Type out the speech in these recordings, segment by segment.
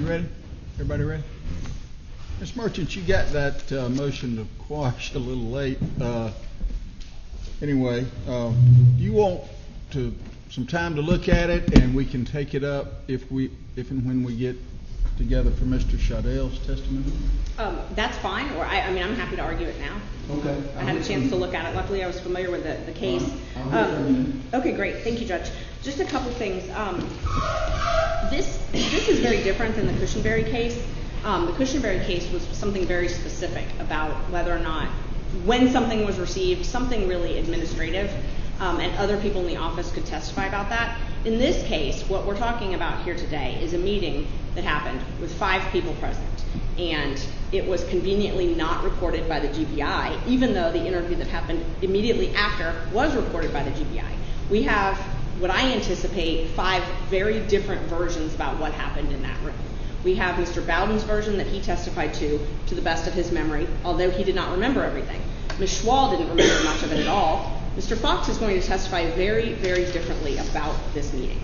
ready? Everybody ready? Ms. Merchant, you got that motion to quash a little late. Anyway, do you want some time to look at it, and we can take it up if and when we get together for Mr. Shadell's testimony? That's fine, or I'm happy to argue it now. Okay. I had a chance to look at it. Luckily, I was familiar with the case. Okay, great. Thank you, Judge. Just a couple things. This is very different than the Cushenberry case. The Cushenberry case was something very specific about whether or not, when something was received, something really administrative, and other people in the office could testify about that. In this case, what we're talking about here today is a meeting that happened with 5 people present, and it was conveniently not reported by the GBI, even though the interview that happened immediately after was reported by the GBI. We have what I anticipate 5 very different versions about what happened in that room. We have Mr. Bowden's version that he testified to the best of his memory, although he did not remember everything. Ms. Schwal didn't remember much of it at all. Mr. Fox is going to testify very, very differently about this meeting.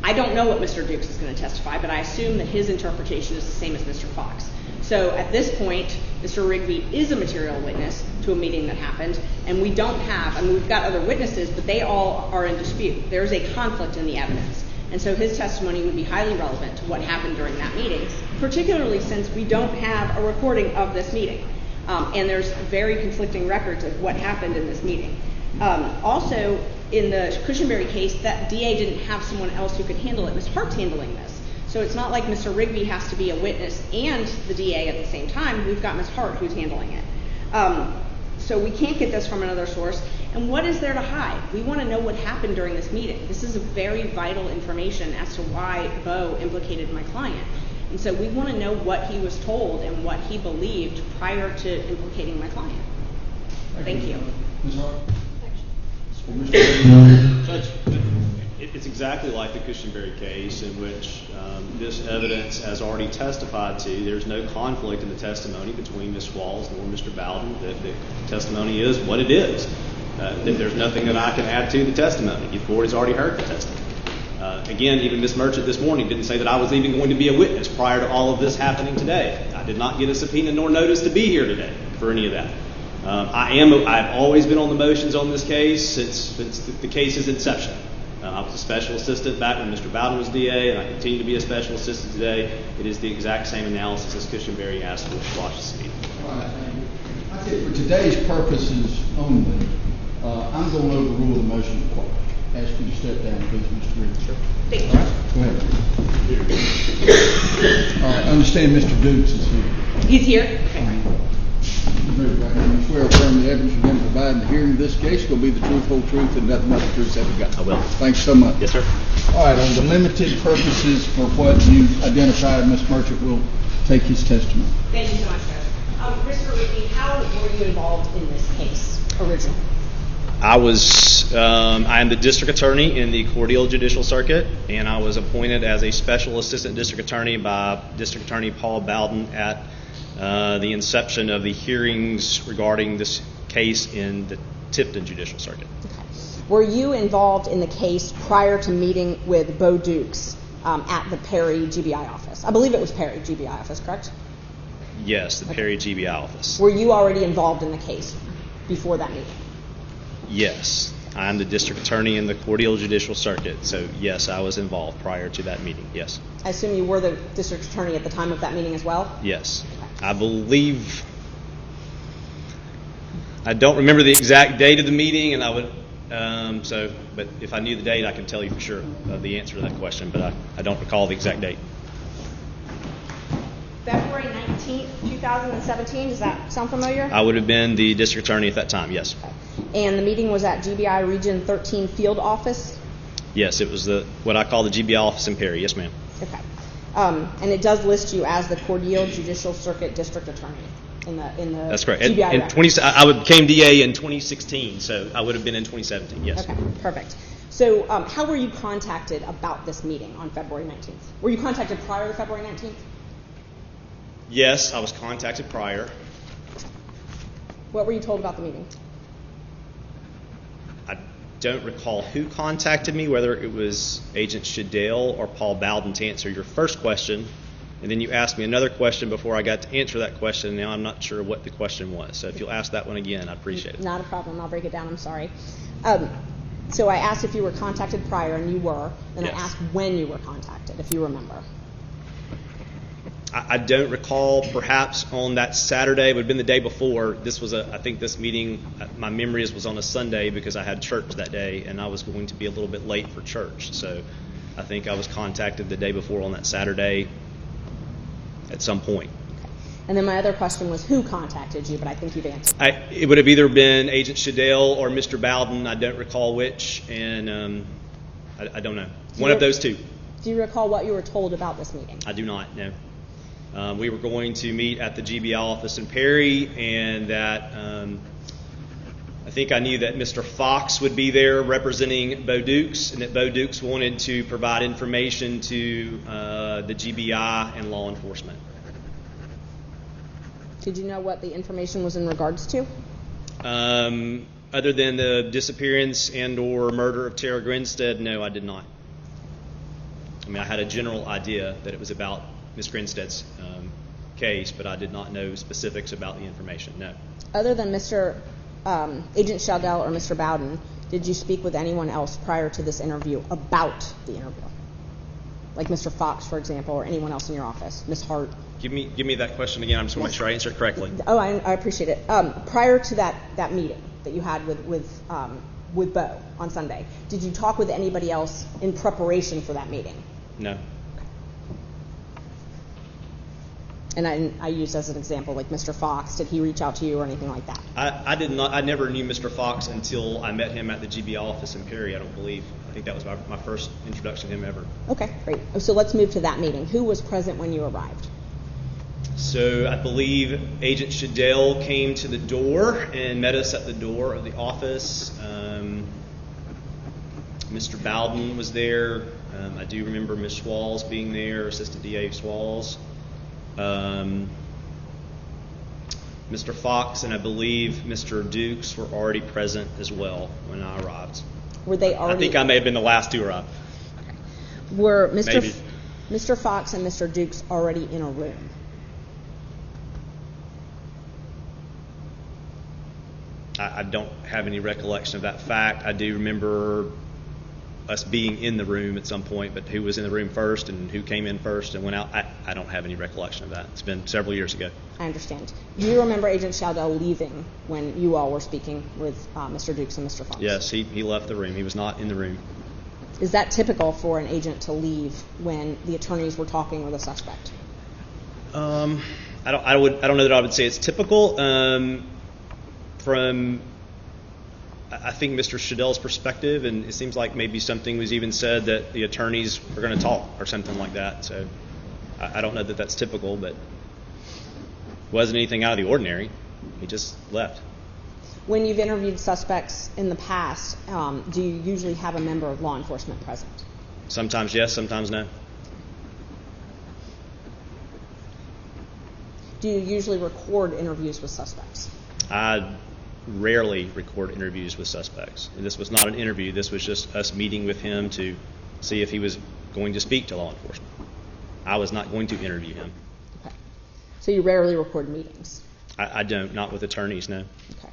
I don't know what Mr. Dukes is going to testify, but I assume that his interpretation is the same as Mr. Fox. So at this point, Mr. Rigby is a material witness to a meeting that happened, and we don't have, we've got other witnesses, but they all are in dispute. There's a conflict in the evidence. And so his testimony would be highly relevant to what happened during that meeting, particularly since we don't have a recording of this meeting. And there's very conflicting records of what happened in this meeting. Also, in the Cushenberry case, that DA didn't have someone else who could handle it. Ms. Hart's handling this. So it's not like Mr. Rigby has to be a witness and the DA at the same time. We've got Ms. Hart who's handling it. So we can't get this from another source. And what is there to hide? We want to know what happened during this meeting. This is a very vital information as to why Bo implicated my client. And so we want to know what he was told and what he believed prior to implicating my client. Thank you. Ms. Hart? It's exactly like the Cushenberry case, in which this evidence has already testified to. There's no conflict in the testimony between Ms. Walls nor Mr. Bowden. The testimony is what it is. There's nothing that I can add to the testimony. The board has already heard the testimony. Again, even Ms. Merchant this morning didn't say that I was even going to be a witness prior to all of this happening today. I did not get a subpoena nor notice to be here today for any of that. I've always been on the motions on this case since the case's inception. I was a special assistant back when Mr. Bowden was DA, and I continue to be a special assistant today. It is the exact same analysis as Cushenberry asked for to watch this meeting. All right, thank you. I think for today's purposes only, I'm going to overrule the motion to quash. Ask you to step down, please, Mr. Reed. Sure. Thank you. All right, go ahead. All right, I understand Mr. Dukes is here. He's here? Okay. You swear affirm the evidence you're going to provide in the hearing of this case will be the truth, whole truth, and nothing but the truth, so help you God. I will. Thanks so much. Yes, sir. All right, on the limited purposes for what you identified, Ms. Merchant will take his testimony. Thank you so much, Judge. Mr. Rigby, how were you involved in this case originally? I am the district attorney in the Cordial Judicial Circuit, and I was appointed as a special assistant district attorney by District Attorney Paul Bowden at the inception of the hearings regarding this case in the Tipton Judicial Circuit. Okay. Were you involved in the case prior to meeting with Bo Dukes at the Perry GBI office? I believe it was Perry GBI office, correct? Yes, the Perry GBI office. Were you already involved in the case before that meeting? Yes. I'm the district attorney in the Cordial Judicial Circuit, so yes, I was involved prior to that meeting, yes. I assume you were the district attorney at the time of that meeting as well? Yes. I believe, I don't remember the exact date of the meeting, and I would, but if I knew the date, I could tell you for sure the answer to that question, but I don't recall the exact date. February 19th, 2017, does that sound familiar? I would have been the district attorney at that time, yes. Okay. And the meeting was at GBI Region 13 Field Office? Yes, it was what I call the GBI office in Perry, yes ma'am. Okay. And it does list you as the Cordial Judicial Circuit District Attorney in the That's correct. GBI I became DA in 2016, so I would have been in 2017, yes. Okay, perfect. So how were you contacted about this meeting on February 19th? Were you contacted prior to February 19th? Yes, I was contacted prior. What were you told about the meeting? I don't recall who contacted me, whether it was Agent Shadell or Paul Bowden, to answer your first question And then you asked me another question before I got to answer that question. Now I'm not sure what the question was. So if you'll ask that one again, I'd appreciate it. Not a problem. I'll break it down. I'm sorry. So I asked if you were contacted prior, and you were. Then Yes. I asked when you were contacted, if you remember. I don't recall. Perhaps on that Saturday, it would have been the day before. This was I think this meeting, my memory was on a Sunday because I had church that day, and I was going to be a little bit late for church. So I think I was contacted the day before on that Saturday at some point. And then my other question was who contacted you, but I think you've answered. It would have either been Agent Shadell or Mr. Bowden. I don't recall which, and I don't know. One of those two. Do you recall what you were told about this meeting? I do not know. We were going to meet at the GBI office in Perry, and that I think I knew that Mr. Fox would be there representing Bo Dukes, and that Bo Dukes wanted to provide information to the GBI and law enforcement. Did you know what the information was in regards to? Other than the disappearance and or murder of Tara Grinstead, no, I did not. I mean, I had a general idea that it was about Ms. Grinstead's case, but I did not know specifics about the information, no. Other than Mr. Agent Shadell or Mr. Bowden, did you speak with anyone else prior to this interview about the interview? Like Mr. Fox, for example, or anyone else in your office? Ms. Hart? Give me that question again. I'm just going to make sure I answer it correctly. Oh, I appreciate it. Prior to that meeting that you had with Bo on Sunday, did you talk with anybody else in preparation for that meeting? No. And I used as an example, like Mr. Fox, did he reach out to you or anything like that? I did not. I never knew Mr. Fox until I met him at the GBI office in Perry, I don't believe. I think that was my first introduction to him ever. Okay, great. So let's move to that meeting. Who was present when you arrived? So I believe Agent Shadell came to the door and met us at the door of the office. Mr. Bowden was there. I do remember Ms. Swalls being there, Assistant DA Swalls. Mr. Fox and I believe Mr. Dukes were already present as well when I arrived. Were they already? I think I may have been the last to arrive. Were Maybe. Mr. Fox and Mr. Dukes already in a room? I don't have any recollection of that fact. I do remember us being in the room at some point, but who was in the room first and who came in first and went out, I don't have any recollection of that. It's been several years ago. I understand. Do you remember Agent Shadell leaving when you all were speaking with Mr. Dukes and Mr. Fox? Yes, he left the room. He was not in the room. Is that typical for an agent to leave when the attorneys were talking with a suspect? I don't know that I would say it's typical. From I think Mr. Shadell's perspective, and it seems like maybe something was even said that the attorneys were going to talk or something like that. So I don't know that that's typical, but it wasn't anything out of the ordinary. He just left. When you've interviewed suspects in the past, do you usually have a member of law enforcement present? Sometimes yes, sometimes no. Do you usually record interviews with suspects? I rarely record interviews with suspects. And this was not an interview. This was just us meeting with him to see if he was going to speak to law enforcement. I was not going to interview him. Okay. So you rarely record meetings? I don't, not with attorneys, no. Okay.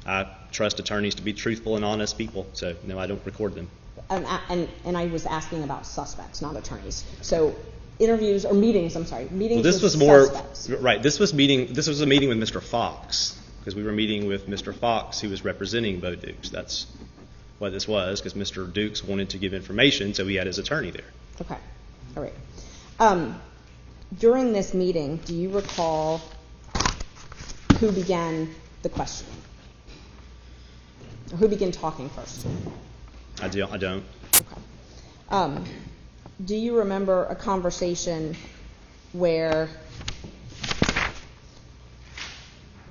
I trust attorneys to be truthful and honest people, so no, I don't record them. And I was asking about suspects, not attorneys. So interviews or meetings, meetings Well, this with was more suspects. right. This was a meeting with Mr. Fox, because we were meeting with Mr. Fox, who was representing Bo Dukes. That's what this was, because Mr. Dukes wanted to give information, so he had his attorney there. Okay. All right. During this meeting, do you recall who began the questioning? Or who began talking first? I don't. Okay. Do you remember a conversation where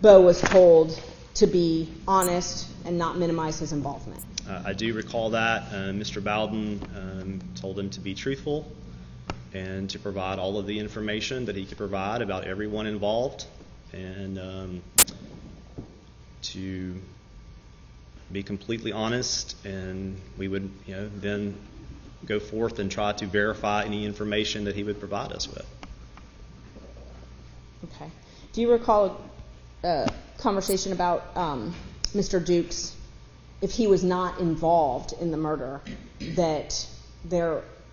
Bo was told to be honest and not minimize his involvement? I do recall that. Mr. Bowden told him to be truthful and to provide all of the information that he could provide about everyone involved, and to be completely honest, and we would then go forth and try to verify any information that he would provide us with. Okay. Do you recall a conversation about Mr. Dukes, if he was not involved in the murder, that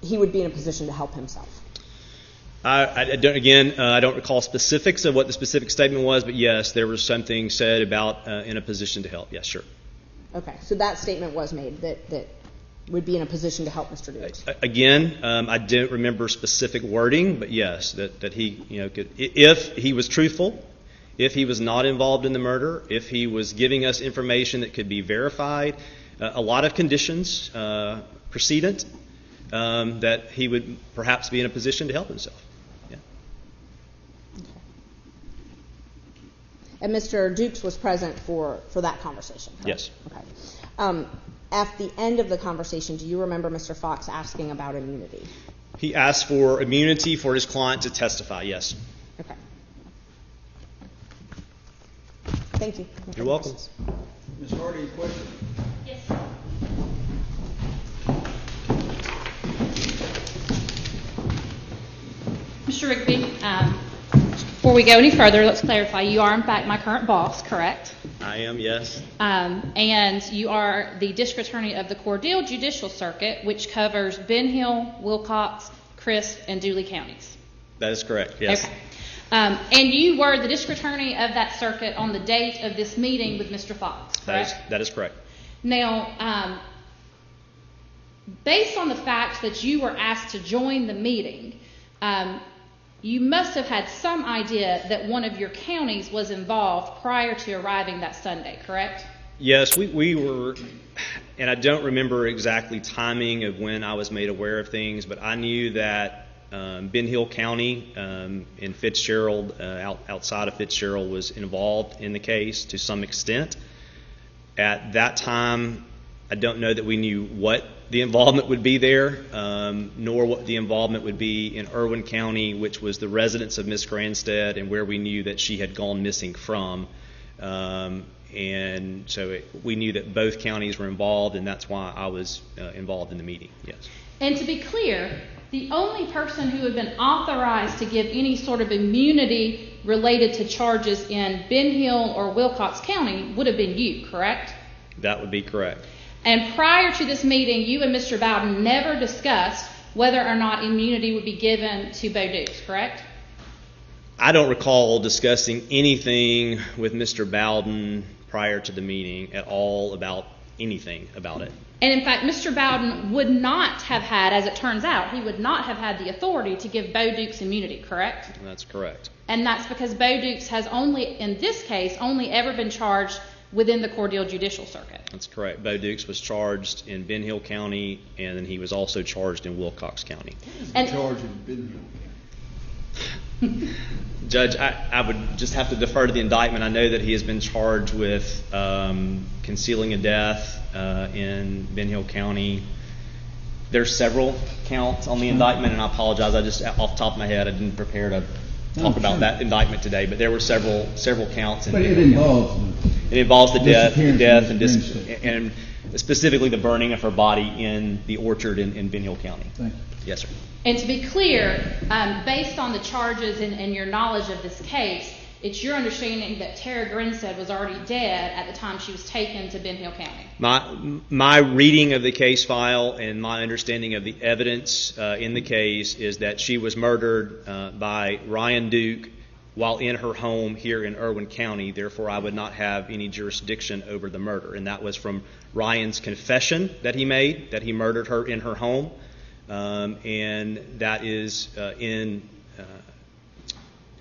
he would be in a position to help himself? I don't recall specifics of what the specific statement was, but yes, there was something said about in a position to help. Yes, sure. Okay, so that statement was made that would be in a position to help Mr. Dukes. Again, I don't remember specific wording, but yes, that he could, if he was truthful, if he was not involved in the murder, if he was giving us information that could be verified, a lot of conditions precedent, that he would perhaps be in a position to help himself. Yeah. Okay. And Mr. Dukes was present for that conversation, correct? Yes. Okay. At the end of the conversation, do you remember Mr. Fox asking about immunity? He asked for immunity for his client to testify, yes. Okay. Thank you. You're welcome. Ms. Hardy, a question? Yes. Mr. Rigby, before we go any further, let's clarify. You are, in fact, my current boss, correct? I am, yes. And you are the district attorney of the Cordele Judicial Circuit, which covers Ben Hill, Wilcox, Crisp, and Dooley counties. That is correct, yes. Okay. And you were the district attorney of that circuit on the date of this meeting with Mr. Fox, correct? That is correct. Now, based on the fact that you were asked to join the meeting, you must have had some idea that one of your counties was involved prior to arriving that Sunday, correct? Yes, we were, and I don't remember exactly timing of when I was made aware of things, but I knew that Ben Hill County in Fitzgerald, outside of Fitzgerald, was involved in the case to some extent. At that time, I don't know that we knew what the involvement would be there, nor what the involvement would be in Irwin County, which was the residence of Ms. Grinstead and where we knew that she had gone missing from. And so we knew that both counties were involved, and that's why I was involved in the meeting, yes. And to be clear, the only person who had been authorized to give any sort of immunity related to charges in Ben Hill or Wilcox County would have been you, correct? That would be correct. And prior to this meeting, you and Mr. Bowden never discussed whether or not immunity would be given to Bo Dukes, correct? I don't recall discussing anything with Mr. Bowden prior to the meeting at all about anything about it. And in fact, Mr. Bowden would not have had, as it turns out, he would not have had the authority to give Bo Dukes immunity, correct? That's correct. And that's because Bo Dukes has only, in this case, only ever been charged within the Cordele Judicial Circuit. That's correct. Bo Dukes was charged in Ben Hill County, and then he was also charged in Wilcox County. And charged in Ben Hill. Judge, I would just have to defer to the indictment. I know that he has been charged with concealing a death in Ben Hill County. There's several counts on the indictment, and I apologize. I just, off the top of my head, I didn't prepare to talk about that indictment today, but there were several counts. But it involves the death and specifically the burning of her body in the orchard in Ben Hill County. Thank you. Yes, sir. And to be clear, based on the charges and your knowledge of this case, it's your understanding that Tara Grinstead was already dead at the time she was taken to Ben Hill County. My reading of the case file and my understanding of the evidence in the case is that she was murdered by Ryan Duke while in her home here in Irwin County. Therefore, I would not have any jurisdiction over the murder. And that was from Ryan's confession that he made, that he murdered her in her home. And that is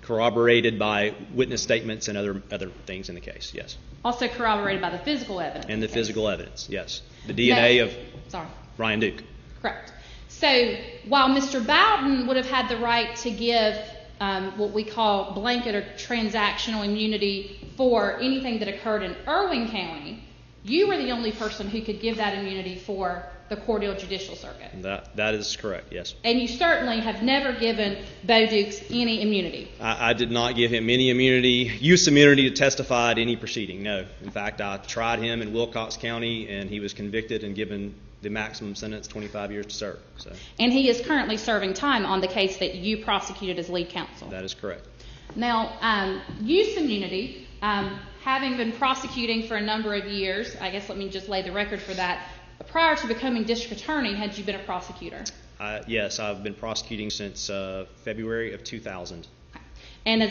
corroborated by witness statements and other things in the case, yes. Also corroborated by the physical evidence. And the physical evidence, yes. The DNA of Ryan Duke. Correct. So while Mr. Bowden would have had the right to give what we call blanket or transactional immunity for anything that occurred in Irwin County, you were the only person who could give that immunity for the Cordele Judicial Circuit. That is correct, yes. And you certainly have never given Bo Dukes any immunity. I did not give him any use immunity to testify at any proceeding, no. In fact, I tried him in Wilcox County, and he was convicted and given the maximum sentence, 25 years to serve. So. And he is currently serving time on the case that you prosecuted as lead counsel. That is correct. Now, use immunity, having been prosecuting for a number of years, I guess let me just lay the record for that. Prior to becoming district attorney, had you been a prosecutor? Yes, I've been prosecuting since February of 2000. And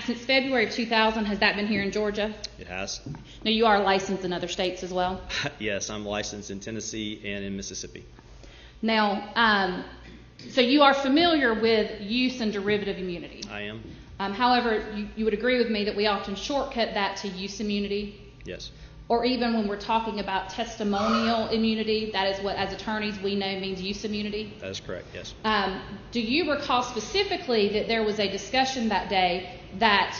since February of 2000, has that been here in Georgia? It has. Now, you are licensed in other states as well? Yes, I'm licensed in Tennessee and in Mississippi. Now, so you are familiar with use and derivative immunity? I am. However, you would agree with me that we often shortcut that to use immunity? Yes. Or even when we're talking about testimonial immunity, that is what, as attorneys, we know means use immunity? That is correct, yes. Do you recall specifically that there was a discussion that day that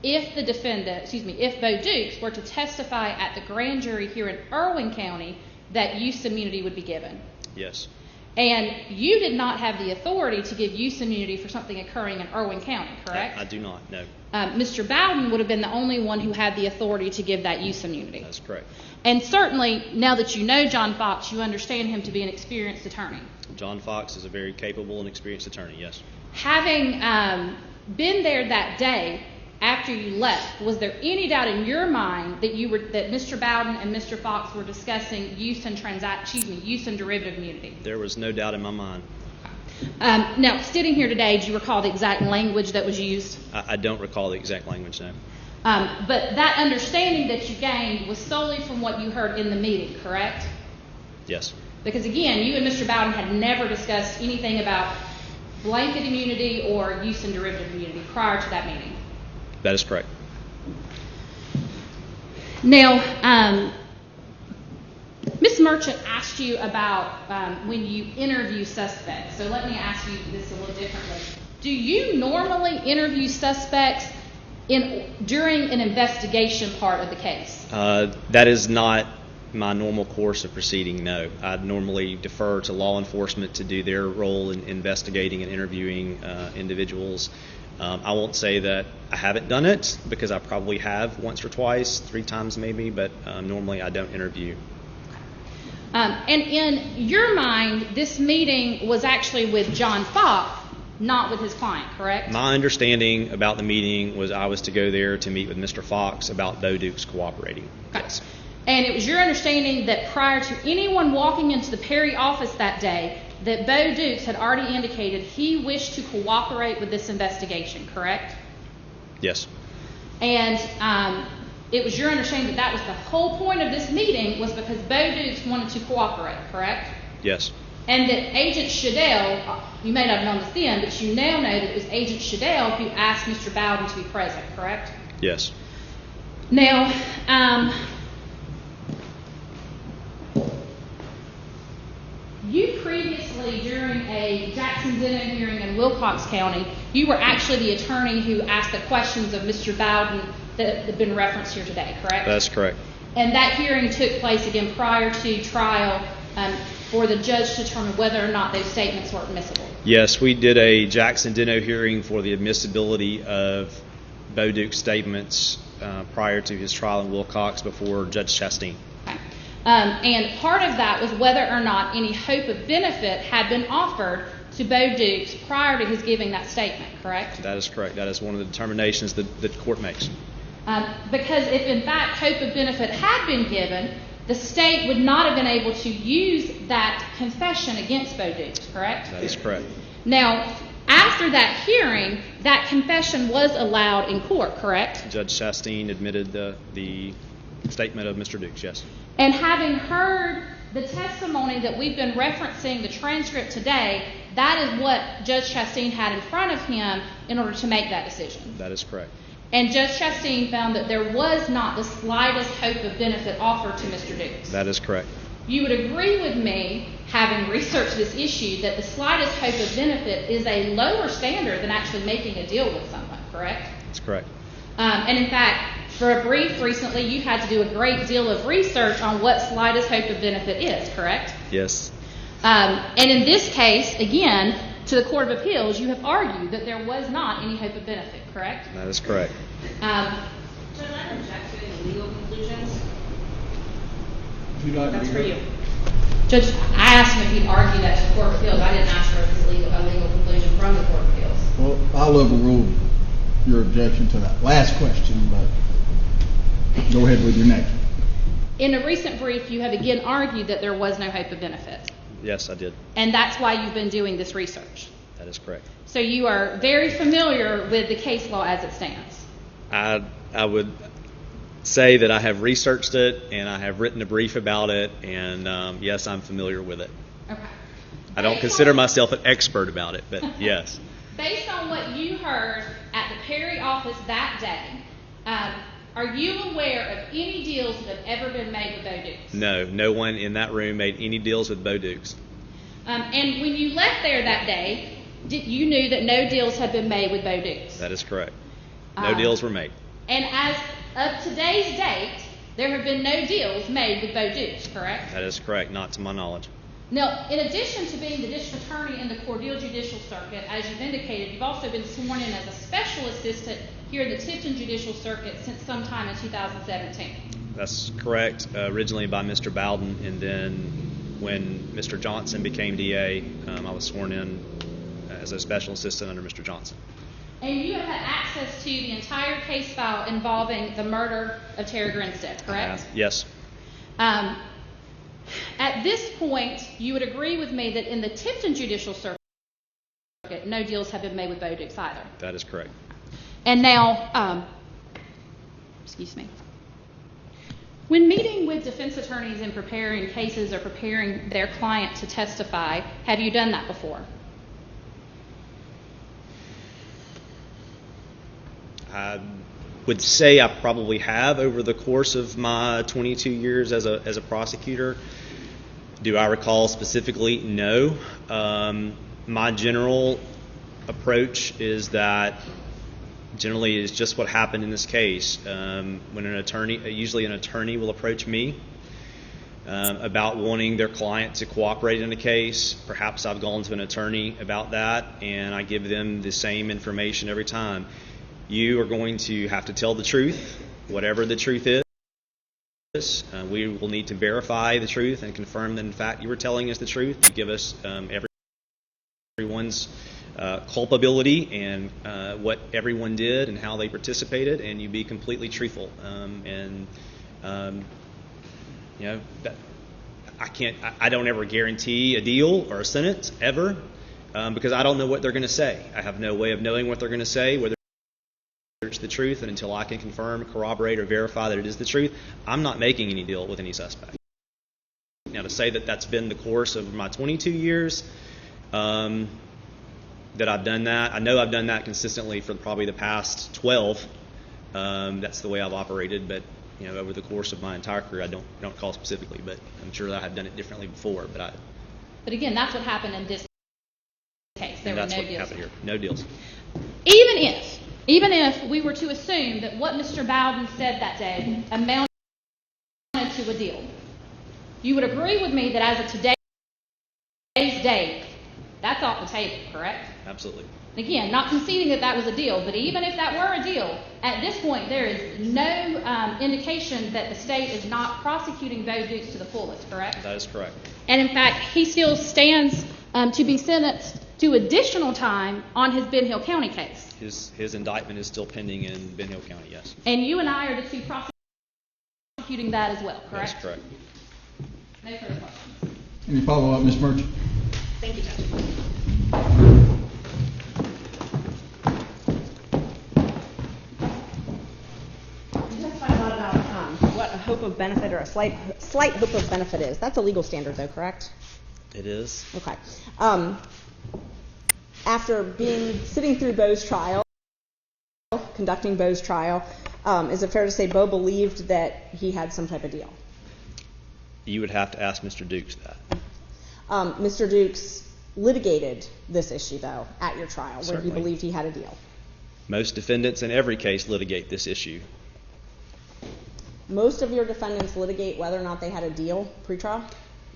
if the defendant, if Bo Dukes were to testify at the grand jury here in Irwin County, that use immunity would be given? Yes. And you did not have the authority to give use immunity for something occurring in Irwin County, correct? I do not, no. Mr. Bowden would have been the only one who had the authority to give that use immunity. That's correct. And certainly, now that you know John Fox, you understand him to be an experienced attorney. John Fox is a very capable and experienced attorney, yes. Having been there that day after you left, was there any doubt in your mind that Mr. Bowden and Mr. Fox were discussing use and derivative immunity? There was no doubt in my mind. Now, sitting here today, do you recall the exact language that was used? I don't recall the exact language, no. But that understanding that you gained was solely from what you heard in the meeting, correct? Yes. Because again, you and Mr. Bowden had never discussed anything about blanket immunity or use and derivative immunity prior to that meeting. That is correct. Now, Ms. Merchant asked you about when you interview suspects. So let me ask you this a little differently. Do you normally interview suspects during an investigation part of the case? That is not my normal course of proceeding, no. I normally defer to law enforcement to do their role in investigating and interviewing individuals. I won't say that I haven't done it, because I probably have once or twice, 3 times maybe, but normally I don't interview. And in your mind, this meeting was actually with John Fox, not with his client, correct? My understanding about the meeting was I was to go there to meet with Mr. Fox about Bo Dukes cooperating. Okay. Yes. And it was your understanding that prior to anyone walking into the Perry office that day, that Bo Dukes had already indicated he wished to cooperate with this investigation, correct? Yes. And it was your understanding that that was the whole point of this meeting, was because Bo Dukes wanted to cooperate, correct? Yes. And that Agent Shadell, you may not have known this then, but you now know that it was Agent Shadell who asked Mr. Bowden to be present, correct? Yes. Now, you previously, during a Jackson Zeno hearing in Wilcox County, you were actually the attorney who asked the questions of Mr. Bowden that have been referenced here today, correct? That's correct. And that hearing took place again prior to trial for the judge to determine whether or not those statements were admissible. Yes, we did a Jackson Zeno hearing for the admissibility of Bo Dukes' statements prior to his trial in Wilcox before Judge Chastain. Okay. And part of that was whether or not any hope of benefit had been offered to Bo Dukes prior to his giving that statement, correct? That is correct. That is one of the determinations that the court makes. Because if in fact hope of benefit had been given, the state would not have been able to use that confession against Bo Dukes, correct? That is correct. Now, after that hearing, that confession was allowed in court, correct? Judge Chastain admitted the statement of Mr. Dukes, yes. And having heard the testimony that we've been referencing, the transcript today, that is what Judge Chastain had in front of him in order to make that decision. That is correct. And Judge Chastain found that there was not the slightest hope of benefit offered to Mr. Dukes. That is correct. You would agree with me, having researched this issue, that the slightest hope of benefit is a lower standard than actually making a deal with someone, correct? That's correct. And in fact, for a brief recently, you had to do a great deal of research on what slightest hope of benefit is, correct? Yes. And in this case, again, to the Court of Appeals, you have argued that there was not any hope of benefit, correct? That is correct. Judge, I object to any legal conclusions. That's for you. Judge, I asked him if he'd argue that to the Court of Appeals. I didn't ask for a legal conclusion from the Court of Appeals. Well, I'll overrule your objection to that last question, but go ahead with your next. In a recent brief, you have again argued that there was no hope of benefit. Yes, I did. And that's why you've been doing this research. That is correct. So you are very familiar with the case law as it stands. I would say that I have researched it and I have written a brief about it, and yes, I'm familiar with it. Okay. I don't consider myself an expert about it, but yes. Based on what you heard at the Perry office that day, are you aware of any deals that have ever been made with Bo Dukes? No one in that room made any deals with Bo Dukes. And when you left there that day, you knew that no deals had been made with Bo Dukes? That is correct. No deals were made. And as of today's date, there have been no deals made with Bo Dukes, correct? That is correct, not to my knowledge. Now, in addition to being the district attorney in the Cordele Judicial Circuit, as you've indicated, you've also been sworn in as a special assistant here in the Tipton Judicial Circuit since sometime in 2017. That's correct, originally by Mr. Bowden, and then when Mr. Johnson became DA, I was sworn in as a special assistant under Mr. Johnson. And you have had access to the entire case file involving the murder of Tara Grinstead, correct? Yes. At this point, you would agree with me that in the Tipton Judicial Circuit, no deals have been made with Bo Dukes either. That is correct. And now, excuse me. When meeting with defense attorneys in preparing cases or preparing their client to testify, have you done that before? I would say I probably have over the course of my 22 years as a prosecutor. Do I recall specifically? No. My general approach is that generally is just what happened in this case. When an attorney, usually an attorney will approach me about wanting their client to cooperate in a case. Perhaps I've gone to an attorney about that, and I give them the same information every time. You are going to have to tell the truth, whatever the truth is. We will need to verify the truth and confirm that, in fact, you were telling us the truth. Give us everyone's culpability and what everyone did and how they participated, and you be completely truthful. I don't ever guarantee a deal or a sentence ever because I don't know what they're going to say. I have no way of knowing what they're going to say, whether it's the truth, and until I can confirm, corroborate, or verify that it is the truth, I'm not making any deal with any suspect. Now, to say that that's been the course of my 22 years that I've done that, I know I've done that consistently for probably the past 12. That's the way I've operated, but over the course of my entire career, I don't recall specifically, but I'm sure that I have done it differently before. But again, that's what happened in this case. There were no deals. That's what happened here. No deals. Even if we were to assume that what Mr. Bowden said that day amounted to a deal, you would agree with me that as of today's date, that's off the table, correct? Absolutely. Again, not conceding that that was a deal, but even if that were a deal, at this point there is no indication that the state is not prosecuting Bo Dukes to the fullest, correct? That is correct. And in fact, he still stands to be sentenced to additional time on his Ben Hill County case. His indictment is still pending in Ben Hill County, yes. And you and I are the two prosecuting that as well, correct? That's correct. No further questions. Any follow-up, Ms. Merchant? Thank you, Judge. You testified a lot about what a hope of benefit or a slight hope of benefit is. That's a legal standard, though, correct? It is. Okay. After sitting through Bo's trial, conducting Bo's trial, is it fair to say Bo believed that he had some type of deal? You would have to ask Mr. Dukes that. Mr. Dukes litigated this issue, though, at your trial, where Certainly. he believed he had a deal. Most defendants in every case litigate this issue. Most of your defendants litigate whether or not they had a deal pre-trial?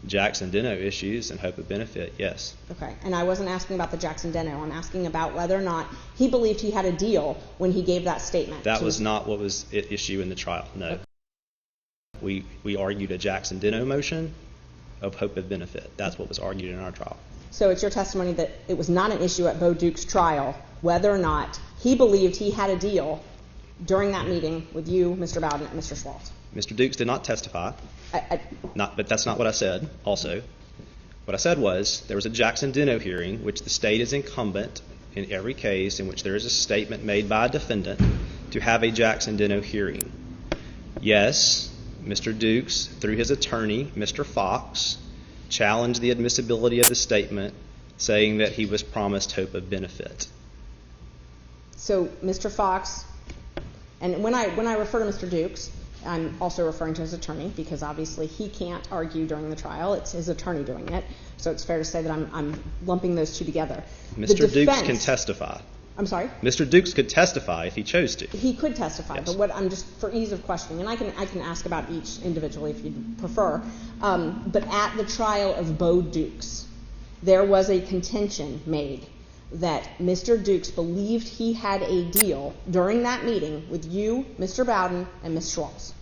Jackson-Deno issues and hope of benefit, yes. Okay, and I wasn't asking about the Jackson-Deno. I'm asking about whether or not he believed he had a deal when he gave that statement. That was not what was at issue in the trial, no. Okay. We argued a Jackson-Deno motion of hope of benefit. That's what was argued in our trial. So it's your testimony that it was not an issue at Bo Dukes' trial whether or not he believed he had a deal during that meeting with you, Mr. Bowden, and Mr. Schwaltz. Mr. Dukes did not testify. But that's not what I said also. What I said was there was a Jackson-Deno hearing, which the state is incumbent in every case in which there is a statement made by a defendant to have a Jackson-Deno hearing. Yes, Mr. Dukes, through his attorney, Mr. Fox, challenged the admissibility of the statement, saying that he was promised hope of benefit. So, Mr. Fox, and when I refer to Mr. Dukes, I'm also referring to his attorney, because obviously he can't argue during the trial. It's his attorney doing it. So it's fair to say that I'm lumping those two together. Mr. Dukes can testify. I'm sorry? Mr. Dukes could testify if he chose to. He could testify, Yes. but what I'm just, for ease of questioning, and I can ask about each individually if you'd prefer, but at the trial of Bo Dukes, there was a contention made that Mr. Dukes believed he had a deal during that meeting with you, Mr. Bowden, and Ms. Schwaltz.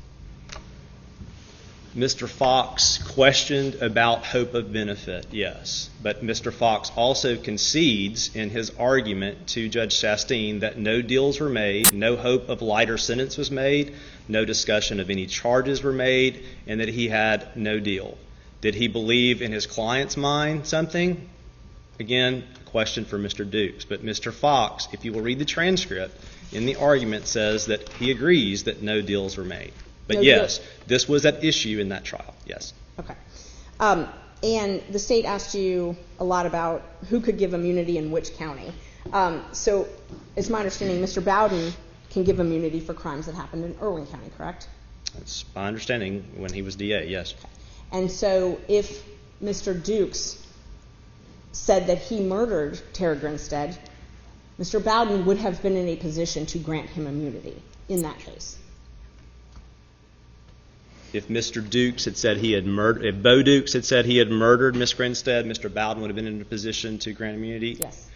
Mr. Fox questioned about hope of benefit, yes. But Mr. Fox also concedes in his argument to Judge Chastain that no deals were made, no hope of lighter sentence was made, no discussion of any charges were made, and that he had no deal. Did he believe in his client's mind something? Again, a question for Mr. Dukes. But Mr. Fox, if you will read the transcript, in the argument says that he agrees that no deals were made. But yes, this was at issue in that trial, yes. Okay. And the state asked you a lot about who could give immunity in which county. So it's my understanding Mr. Bowden can give immunity for crimes that happened in Irwin County, correct? That's my understanding when he was DA, yes. Okay. And so if Mr. Dukes said that he murdered Tara Grinstead, Mr. Bowden would have been in a position to grant him immunity in that case. If Mr. Dukes had said he had murdered, if Bo Dukes had said he had murdered Miss Grinstead, Mr. Bowden would have been in a position to grant immunity? Yes.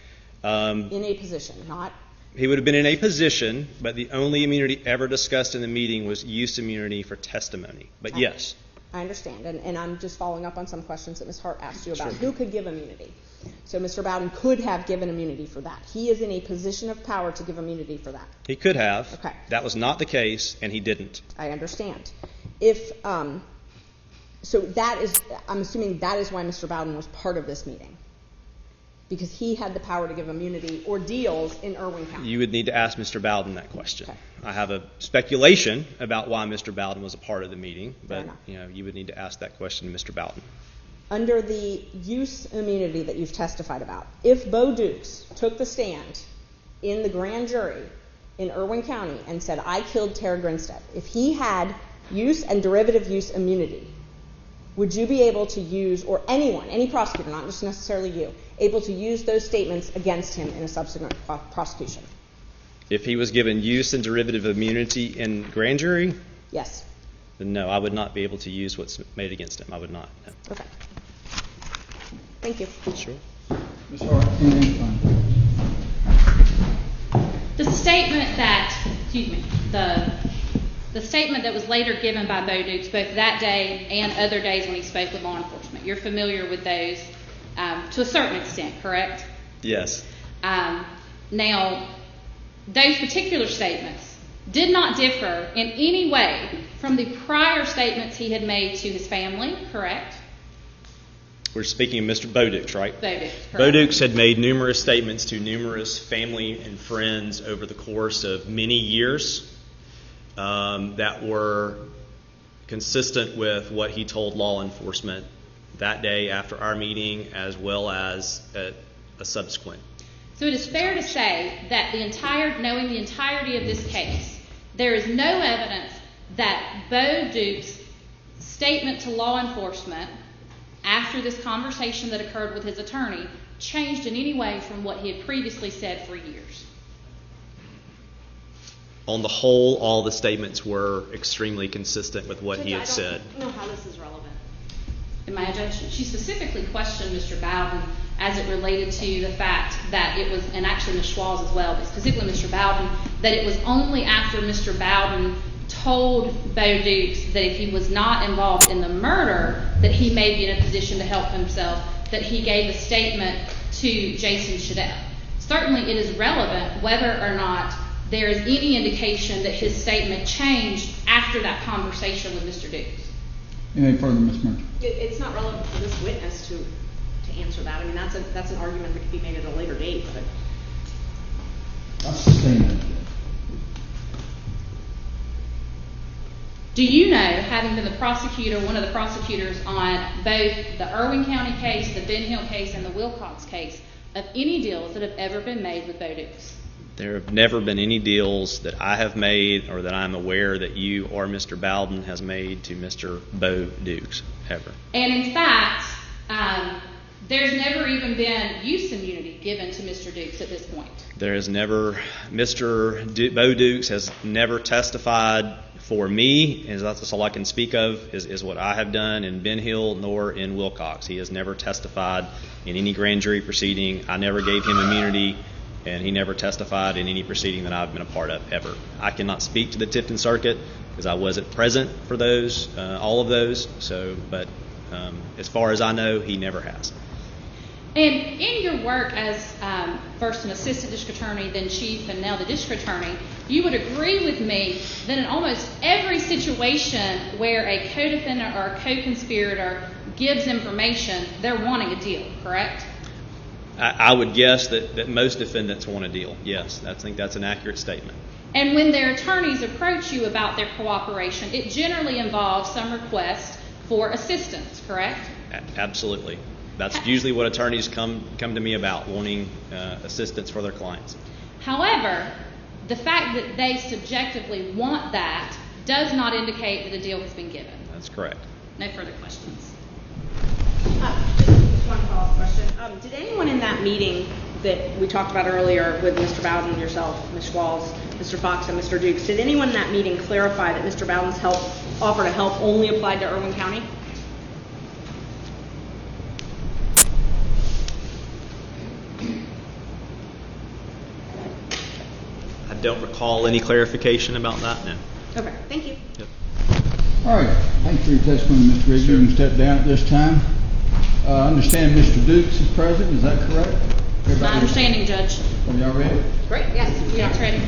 In a position, not... He would have been in a position, but the only immunity ever discussed in the meeting was use immunity for testimony. But yes. I understand, and I'm just following up on some questions that Ms. Hart asked you about. Sure. Who could give immunity? So Mr. Bowden could have given immunity for that. He is in a position of power to give immunity for that. He could have. Okay. That was not the case, and he didn't. I understand. If so, that is, I'm assuming that is why Mr. Bowden was part of this meeting, because he had the power to give immunity or deals in Irwin County. You would need to ask Mr. Bowden that question. Okay. I have a speculation about why Mr. Bowden was a part of the meeting, but enough. you would need to ask that question to Mr. Bowden. Under the use immunity that you've testified about, if Bo Dukes took the stand in the grand jury in Irwin County and said, I killed Tara Grinstead, if he had use and derivative use immunity, would you be able to use, or anyone, any prosecutor, not just necessarily you, able to use those statements against him in a subsequent prosecution? If he was given use and derivative immunity in grand jury, Yes. then no, I would not be able to use what's made against him. I would not. No. Okay. Thank you. Sure. Ms. Hart, anything fine? The statement that, the statement that was later given by Bo Dukes, both that day and other days when he spoke with law enforcement, you're familiar with those to a certain extent, correct? Yes. Now, those particular statements did not differ in any way from the prior statements he had made to his family, correct? We're speaking of Mr. Bo Dukes, right? Bo Dukes, correct. Bo Dukes had made numerous statements to numerous family and friends over the course of many years that were consistent with what he told law enforcement that day after our meeting, as well as a subsequent. So it is fair to say that knowing the entirety of this case, there is no evidence that Bo Dukes' statement to law enforcement after this conversation that occurred with his attorney changed in any way from what he had previously said for years. On the whole, all the statements were extremely consistent with what he had said. I don't know how this is relevant. In my judgment, she specifically questioned Mr. Bowden as it related to the fact that it was, and actually Ms. Schwaltz as well, but specifically Mr. Bowden, that it was only after Mr. Bowden told Bo Dukes that if he was not involved in the murder, that he may be in a position to help himself, that he gave a statement to Jason Shadell. So certainly it is relevant whether or not there is any indication that his statement changed after that conversation with Mr. Dukes. Anything further, Ms. Merchant? It's not relevant for this witness to answer that. I mean, that's an argument that could be made at a later date, but. I sustain that. Do you know, having been the prosecutor, one of the prosecutors on both the Irwin County case, the Ben Hill case, and the Wilcox case, of any deals that have ever been made with Bo Dukes? There have never been any deals that I have made or that I'm aware that you or Mr. Bowden has made to Mr. Bo Dukes, ever. And in fact, there's never even been use immunity given to Mr. Dukes at this point. There has never, Bo Dukes has never testified for me, and that's all I can speak of, is what I have done in Ben Hill nor in Wilcox. He has never testified in any grand jury proceeding. I never gave him immunity, and he never testified in any proceeding that I've been a part of, ever. I cannot speak to the Tifton Circuit because I wasn't present for those, all of those. So, but as far as I know, he never has. And in your work as first an assistant district attorney, then chief, and now the district attorney, you would agree with me that in almost every situation where a co-defendant or a co-conspirator gives information, they're wanting a deal, correct? I would guess that most defendants want a deal. Yes, I think that's an accurate statement. And when their attorneys approach you about their cooperation, it generally involves some request for assistance, correct? Absolutely. That's usually what attorneys come to me about, wanting assistance for their clients. However, the fact that they subjectively want that does not indicate that a deal has been given. That's correct. No further questions. Just one follow-up question. Did anyone in that meeting that we talked about earlier with Mr. Bowden, yourself, Ms. Schwalz, Mr. Fox, and Mr. Dukes, did anyone in that meeting clarify that Mr. Bowden's offer to help only applied to Irwin County? I don't recall any clarification about that, no. Okay, thank you. Yep. All right, thanks for your testimony, Mr. Rigby. You can step down at this time. I understand Mr. Dukes is present, is that correct? My understanding, Judge. Are y'all ready? Great, yes. Yeah, it's ready.